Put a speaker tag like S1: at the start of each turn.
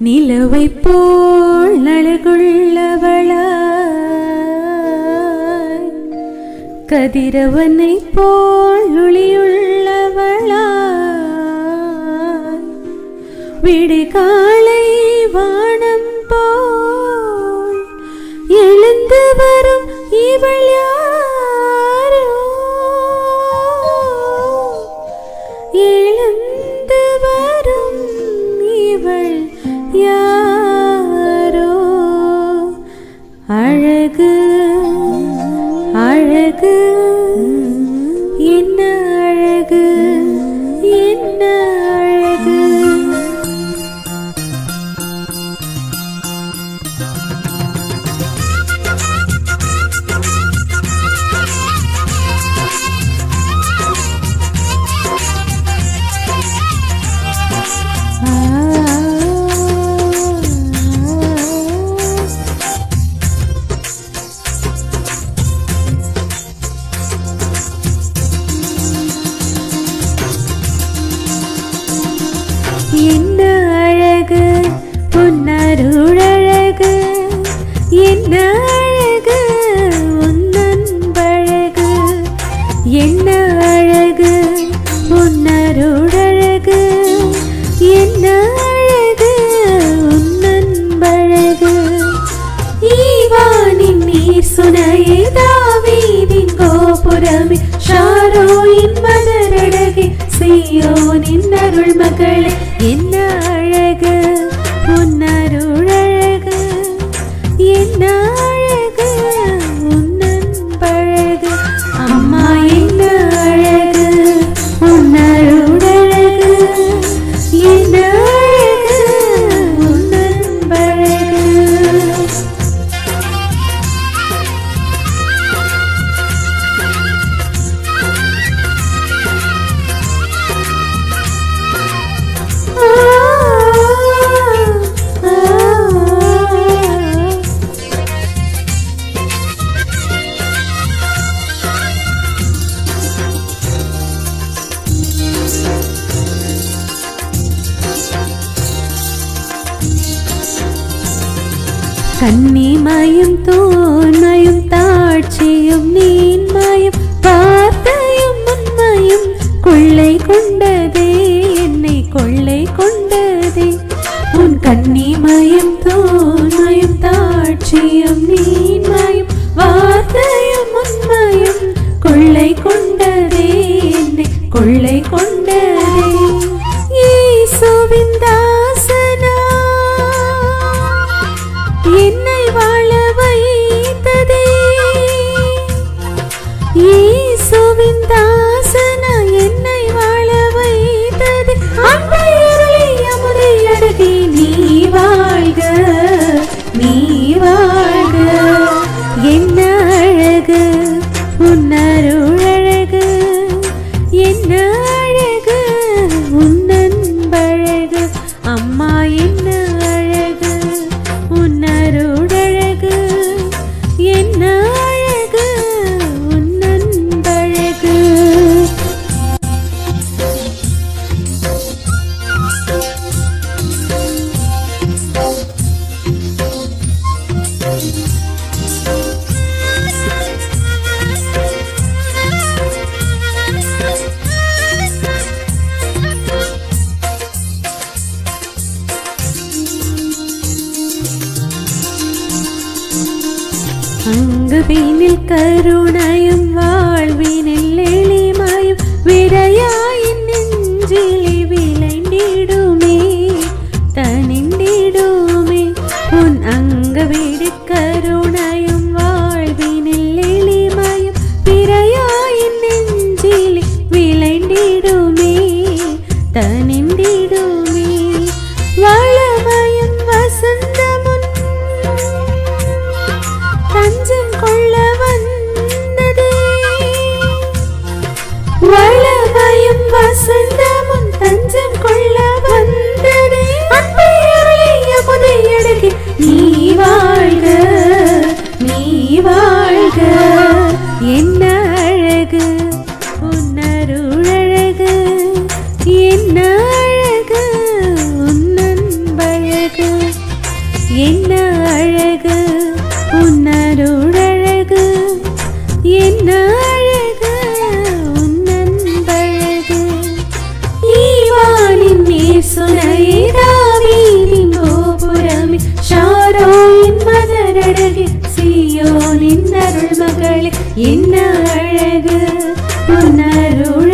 S1: நிலவை போல் நலகுள்ளவளாய் கதிரவனை போல் ஒளியுள்ளவளாய் விடுகாலை வானம் போல் எழுந்து வரும் இவள் யாரோ எழுந்து வரும் இவள் யாரோ அழகு அழகு என்ன அழகு என்ன அழகு என்ன அழகு பொன்னருளழகு என்ன அழகு உன்னன்பழகு என்ன அழகு பொன்னருளழகு என்ன அழகு உன்னன்பழகு ஈவானின் நீர் சுனையே தாவீதின் கோபுரமே ஷாரோயின் மலரழகே சீயோனின் அருள் மகளே என்ன அழகு உன்னருளழகு என்ன அழகு உன்னன்பழகு அம்மா என்ன அழகு உன்னருளழகு என்ன அழகு உன்னன்பழகு கன்னிமயம் தோன்மயம் தாட்சியும் நீன்மயம் வார்த்தையும் உண்மையும் கொள்ளை கொண்டதே என்னை கொள்ளை கொண்டதே உன் கன்னிமயம் தோன்மயம் தாட்சியும் நீன்மயம் வார்த்தையும் உண்மையும் கொள்ளை கொண்டதே என்னை கொள்ளை கொண்டதே இயேசுவின் தாசனா என்னை வாழ வைத்ததே இயேசுவின் தாசனா என்னை வாழ வைத்ததே அன்பை அருளி அமுதை அழகே நீ வாழ்க நீ வாழ்க என்ன அழகு உன்னருளழகு என்ன அழகு உன்னன்பழகு அம்மா என்ன அழகு உன்னருளழகு என்ன அழகு உன்னன்பழகு அங்குவீனில் கருணையும் வாழ்வினில் எளிமையும் விரையாயின் நெஞ்சிலே விளைந்திடுமே தனிந்திடுமே உன் அங்கவீடு கருணையும் வாழ்வினில் எளிமையும் விரையாயின் நெஞ்சிலே விளைந்திடுமே தனிந்திடுமே வளமையும் வசந்தமுன் தஞ்சம் கொள்ள வந்ததே வளமையும் வசந்தமும் தஞ்சம் கொள்ள வந்ததே அன்பை அருளி அமுதை அழகே நீ வாழ்க நீ வாழ்க என்ன அழகு உன்னருளழகு என்ன அழகு உன்னன்பழகு அழகு சீயோனின் அருள் மகளே என்ன அழகு உன்னருள்